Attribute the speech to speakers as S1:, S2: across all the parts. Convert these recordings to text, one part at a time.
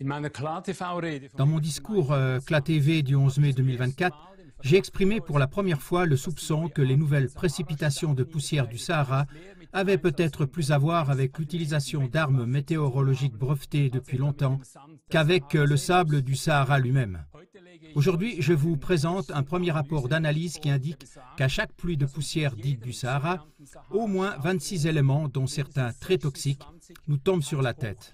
S1: Dans mon discours CLA-TV du 11 mai 2024, j'ai exprimé pour la première fois le soupçon que les nouvelles précipitations de poussière du Sahara avaient peut-être plus à voir avec l'utilisation d'armes météorologiques brevetées depuis longtemps qu'avec le sable du Sahara lui-même. Aujourd'hui, je vous présente un premier rapport d'analyse qui indique qu'à chaque pluie de poussière dite du Sahara, au moins 26 éléments, dont certains très toxiques, nous tombent sur la tête.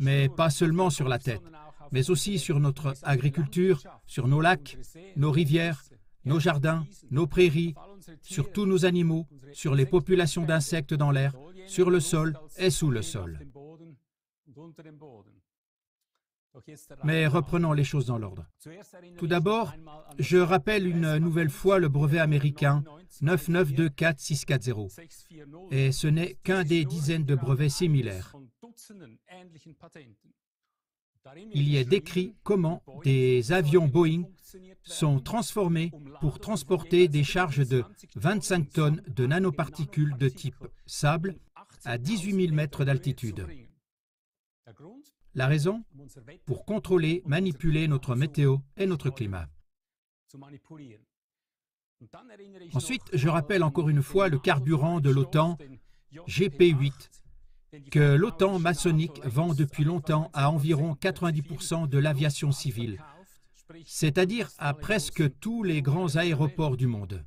S1: Mais pas seulement sur la tête, mais aussi sur notre agriculture, sur nos lacs, nos rivières, nos jardins, nos prairies, sur tous nos animaux, sur les populations d'insectes dans l'air, sur le sol et sous le sol. Mais reprenons les choses dans l'ordre. Tout d'abord, je rappelle une nouvelle fois le brevet américain 9924640. Et ce n'est qu'un des dizaines de brevets similaires. Il y est décrit comment des avions Boeing sont transformés pour transporter des charges de 25 tonnes de nanoparticules de type sable à 18 000 mètres d'altitude. La raison? Pour contrôler, manipuler notre météo et notre climat. Ensuite, je rappelle encore une fois le carburant de l'OTAN, GP8, que l'OTAN maçonnique vend depuis longtemps à environ 90% de l'aviation civile, c'est-à-dire à presque tous les grands aéroports du monde.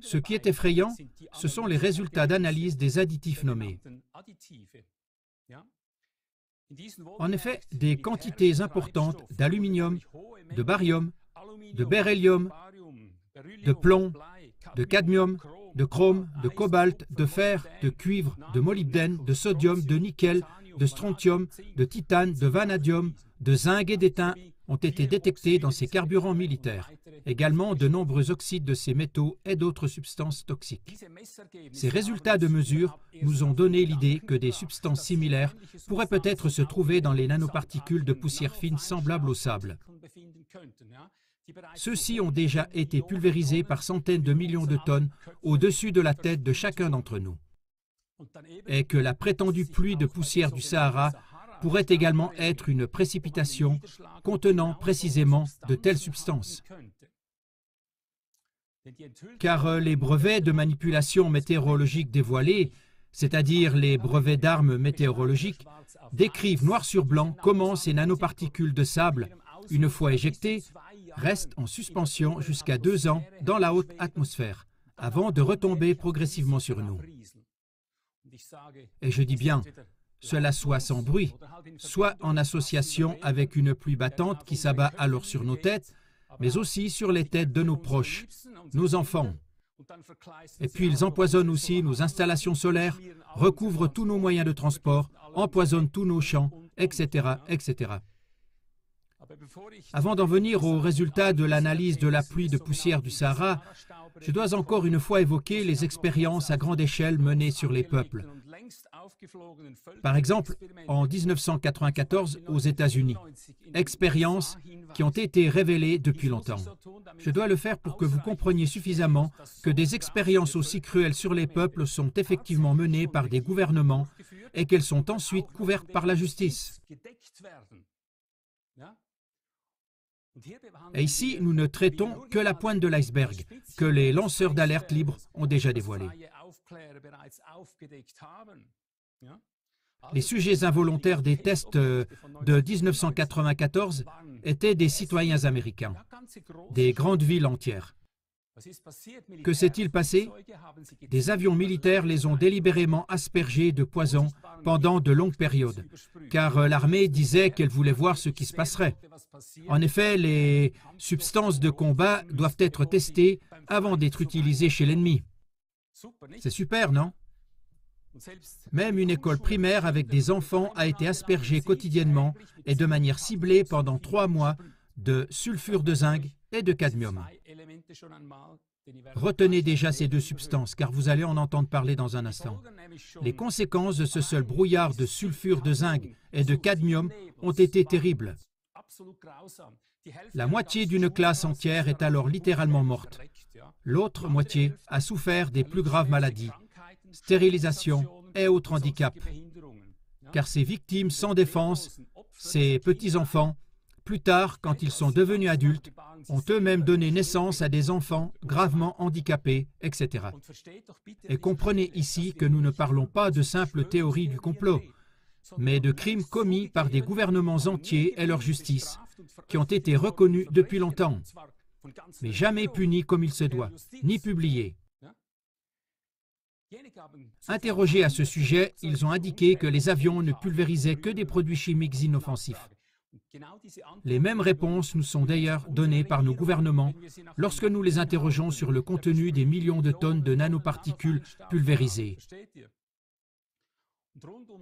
S1: Ce qui est effrayant, ce sont les résultats d'analyse des additifs nommés. En effet, des quantités importantes d'aluminium, de barium, de beryllium, de plomb, de cadmium, de chrome, de cobalt, de fer, de cuivre, de molybdène, de sodium, de nickel, de strontium, de titane, de vanadium, de zinc et d'étain ont été détectés dans ces carburants militaires. Également, de nombreux oxydes de ces métaux et d'autres substances toxiques. Ces résultats de mesure nous ont donné l'idée que des substances similaires pourraient peut-être se trouver dans les nanoparticules de poussière fine semblables au sable. Ceux-ci ont déjà été pulvérisés par centaines de millions de tonnes au-dessus de la tête de chacun d'entre nous. Et que la prétendue pluie de poussière du Sahara pourrait également être une précipitation contenant précisément de telles substances. Car les brevets de manipulation météorologique dévoilés, c'est-à-dire les brevets d'armes météorologiques, décrivent noir sur blanc comment ces nanoparticules de sable, une fois éjectées, restent en suspension jusqu'à 2 ans dans la haute atmosphère, avant de retomber progressivement sur nous. Et je dis bien, cela soit sans bruit, soit en association avec une pluie battante qui s'abat alors sur nos têtes, mais aussi sur les têtes de nos proches, nos enfants. Et puis ils empoisonnent aussi nos installations solaires, recouvrent tous nos moyens de transport, empoisonnent tous nos champs, etc., etc. Avant d'en venir aux résultats de l'analyse de la pluie de poussière du Sahara, je dois encore une fois évoquer les expériences à grande échelle menées sur les peuples. Par exemple, en 1994 aux États-Unis, expériences qui ont été révélées depuis longtemps. Je dois le faire pour que vous compreniez suffisamment que des expériences aussi cruelles sur les peuples sont effectivement menées par des gouvernements et qu'elles sont ensuite couvertes par la justice. Et ici, nous ne traitons que la pointe de l'iceberg, que les lanceurs d'alerte libres ont déjà dévoilé. Les sujets involontaires des tests de 1994 étaient des citoyens américains, des grandes villes entières. Que s'est-il passé? Des avions militaires les ont délibérément aspergés de poison pendant de longues périodes, car l'armée disait qu'elle voulait voir ce qui se passerait. En effet, les substances de combat doivent être testées avant d'être utilisées chez l'ennemi. C'est super, non? Même une école primaire avec des enfants a été aspergée quotidiennement et de manière ciblée pendant 3 mois de sulfure de zinc et de cadmium. Retenez déjà ces 2 substances, car vous allez en entendre parler dans un instant. Les conséquences de ce seul brouillard de sulfure de zinc et de cadmium ont été terribles. La moitié d'une classe entière est alors littéralement morte. L'autre moitié a souffert des plus graves maladies, stérilisation, et autres handicaps, car ces victimes sans défense, ces petits-enfants, plus tard, quand ils sont devenus adultes, ont eux-mêmes donné naissance à des enfants gravement handicapés, etc. Et comprenez ici que nous ne parlons pas de simples théories du complot, mais de crimes commis par des gouvernements entiers et leur justice, qui ont été reconnus depuis longtemps, mais jamais punis comme il se doit, ni publiés. Interrogés à ce sujet, ils ont indiqué que les avions ne pulvérisaient que des produits chimiques inoffensifs. Les mêmes réponses nous sont d'ailleurs données par nos gouvernements lorsque nous les interrogeons sur le contenu des millions de tonnes de nanoparticules pulvérisées.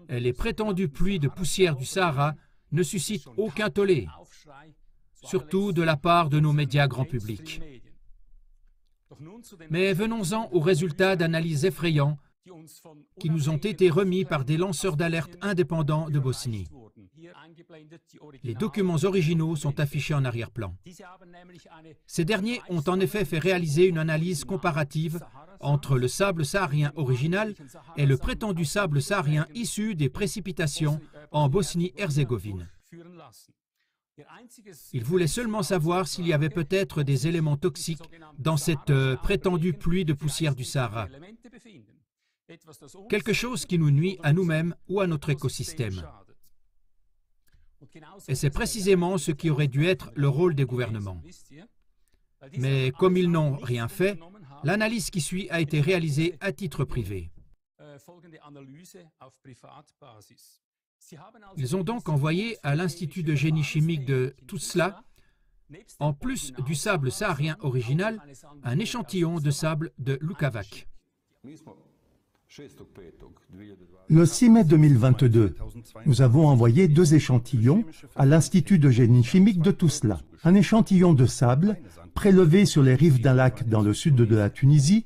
S1: Et les prétendues pluies de poussière du Sahara ne suscitent aucun tollé, surtout de la part de nos médias grand public. Mais venons-en aux résultats d'analyses effrayants qui nous ont été remis par des lanceurs d'alerte indépendants de Bosnie. Les documents originaux sont affichés en arrière-plan. Ces derniers ont en effet fait réaliser une analyse comparative entre le sable saharien original et le prétendu sable saharien issu des précipitations en Bosnie-Herzégovine. Ils voulaient seulement savoir s'il y avait peut-être des éléments toxiques dans cette prétendue pluie de poussière du Sahara. Quelque chose qui nous nuit à nous-mêmes ou à notre écosystème. Et c'est précisément ce qui aurait dû être le rôle des gouvernements. Mais comme ils n'ont rien fait, l'analyse qui suit a été réalisée à titre privé. Ils ont donc envoyé à l'Institut de génie chimique de Tuzla, en plus du sable saharien original, un échantillon de sable de Lukavac.
S2: Le 6 mai 2022, nous avons envoyé 2 échantillons à l'Institut de génie chimique de Tuzla. Un échantillon de sable prélevé sur les rives d'un lac dans le sud de la Tunisie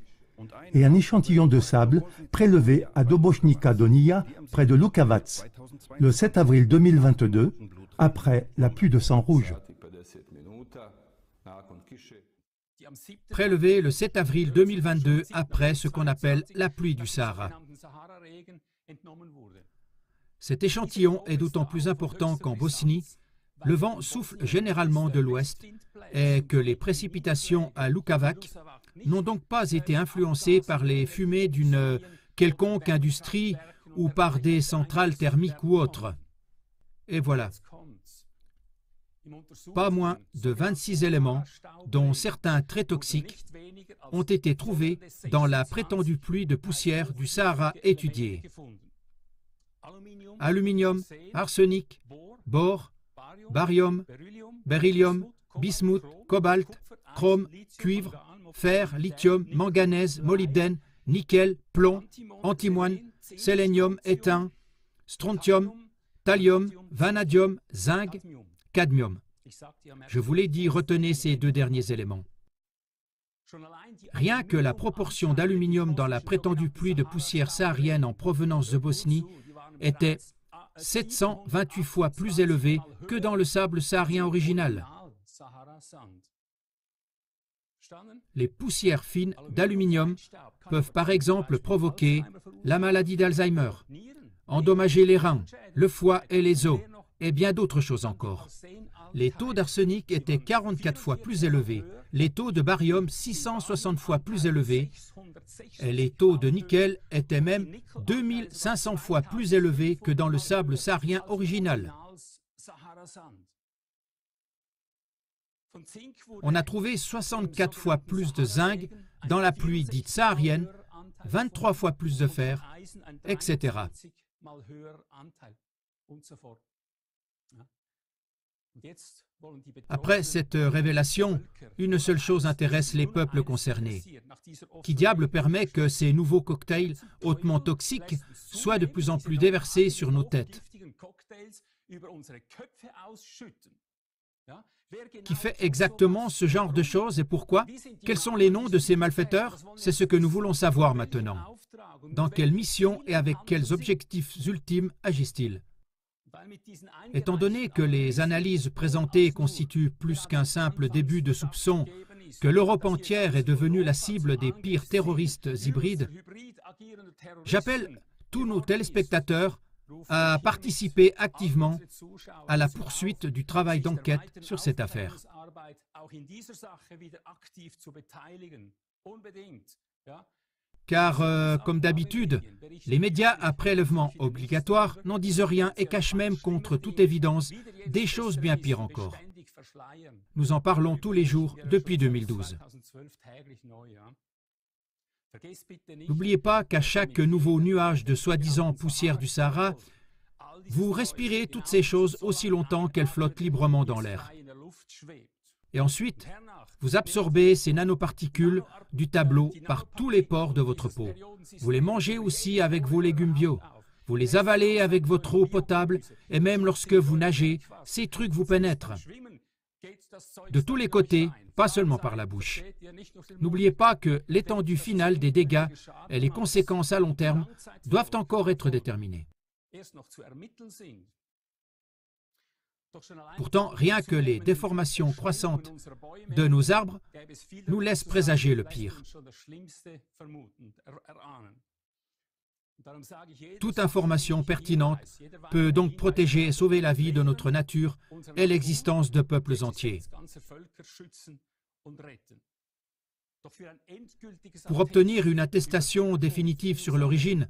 S2: et un échantillon de sable prélevé à Dobošnica Donija, près de Lukavac, le 7 avril 2022, après la pluie de sang rouge.
S1: Prélevé le 7 avril 2022 après ce qu'on appelle la pluie du Sahara. Cet échantillon est d'autant plus important qu'en Bosnie, le vent souffle généralement de l'ouest et que les précipitations à Lukavac n'ont donc pas été influencées par les fumées d'une quelconque industrie ou par des centrales thermiques ou autres. Et voilà. Pas moins de 26 éléments, dont certains très toxiques, ont été trouvés dans la prétendue pluie de poussière du Sahara étudiée. Aluminium, arsenic, bore, barium, beryllium, bismuth, cobalt, chrome, cuivre, fer, lithium, manganèse, molybdène, nickel, plomb, antimoine, sélénium, étain, strontium, thallium, vanadium, zinc, cadmium. Je vous l'ai dit, retenez ces 2 derniers éléments. Rien que la proportion d'aluminium dans la prétendue pluie de poussière saharienne en provenance de Bosnie était 728 fois plus élevée que dans le sable saharien original. Les poussières fines d'aluminium peuvent par exemple provoquer la maladie d'Alzheimer, endommager les reins, le foie et les os, et bien d'autres choses encore. Les taux d'arsenic étaient 44 fois plus élevés, les taux de barium 660 fois plus élevés, et les taux de nickel étaient même 2500 fois plus élevés que dans le sable saharien original. On a trouvé 64 fois plus de zinc dans la pluie dite saharienne, 23 fois plus de fer, etc. Après cette révélation, une seule chose intéresse les peuples concernés. Qui diable permet que ces nouveaux cocktails hautement toxiques soient de plus en plus déversés sur nos têtes? Qui fait exactement ce genre de choses et pourquoi? Quels sont les noms de ces malfaiteurs? C'est ce que nous voulons savoir maintenant. Dans quelle mission et avec quels objectifs ultimes agissent-ils? Étant donné que les analyses présentées constituent plus qu'un simple début de soupçon, que l'Europe entière est devenue la cible des pires terroristes hybrides, j'appelle tous nos téléspectateurs à participer activement à la poursuite du travail d'enquête sur cette affaire. Car, comme d'habitude, les médias à prélèvement obligatoire n'en disent rien et cachent même contre toute évidence des choses bien pires encore. Nous en parlons tous les jours depuis 2012. N'oubliez pas qu'à chaque nouveau nuage de soi-disant poussière du Sahara, vous respirez toutes ces choses aussi longtemps qu'elles flottent librement dans l'air. Et ensuite, vous absorbez ces nanoparticules du tableau par tous les pores de votre peau. Vous les mangez aussi avec vos légumes bio. Vous les avalez avec votre eau potable et même lorsque vous nagez, ces trucs vous pénètrent. De tous les côtés, pas seulement par la bouche. N'oubliez pas que l'étendue finale des dégâts et les conséquences à long terme doivent encore être déterminées. Pourtant, rien que les déformations croissantes de nos arbres nous laissent présager le pire. Toute information pertinente peut donc protéger et sauver la vie de notre nature et l'existence de peuples entiers. Pour obtenir une attestation définitive sur l'origine,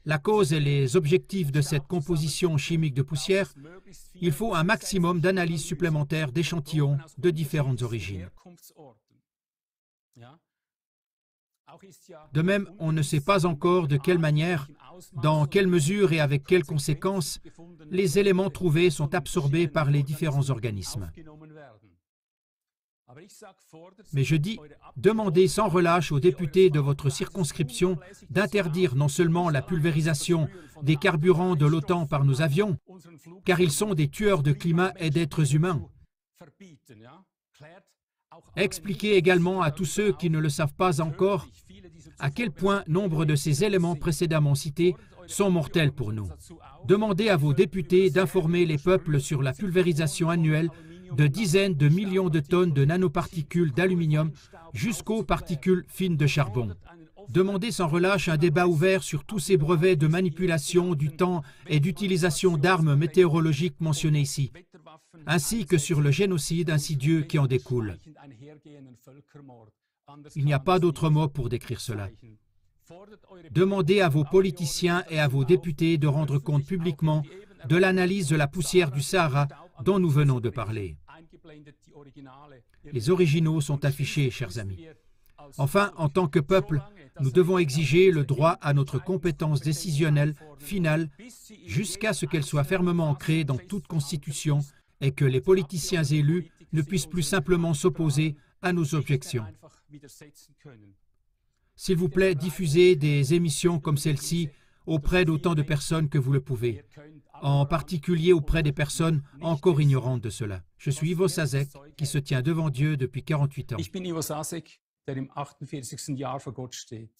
S1: la cause et les objectifs de cette composition chimique de poussière, il faut un maximum d'analyses supplémentaires d'échantillons de différentes origines. De même, on ne sait pas encore de quelle manière, dans quelle mesure et avec quelles conséquences les éléments trouvés sont absorbés par les différents organismes. Mais je dis, demandez sans relâche aux députés de votre circonscription d'interdire non seulement la pulvérisation des carburants de l'OTAN par nos avions, car ils sont des tueurs de climat et d'êtres humains. Expliquez également à tous ceux qui ne le savent pas encore à quel point nombre de ces éléments précédemment cités sont mortels pour nous. Demandez à vos députés d'informer les peuples sur la pulvérisation annuelle de dizaines de millions de tonnes de nanoparticules d'aluminium jusqu'aux particules fines de charbon. Demandez sans relâche un débat ouvert sur tous ces brevets de manipulation du temps et d'utilisation d'armes météorologiques mentionnés ici, ainsi que sur le génocide insidieux qui en découle. Il n'y a pas d'autre mot pour décrire cela. Demandez à vos politiciens et à vos députés de rendre compte publiquement de l'analyse de la poussière du Sahara dont nous venons de parler. Les originaux sont affichés, chers amis. Enfin, en tant que peuple, nous devons exiger le droit à notre compétence décisionnelle finale jusqu'à ce qu'elle soit fermement ancrée dans toute constitution et que les politiciens élus ne puissent plus simplement s'opposer à nos objections. S'il vous plaît, diffusez des émissions comme celle-ci auprès d'autant de personnes que vous le pouvez, en particulier auprès des personnes encore ignorantes de cela. Je suis Ivo Sasek, qui se tient devant Dieu depuis 48 ans.
S3: Ich bin Ivo Sasek, der im 48. Jahr vor Gott steht.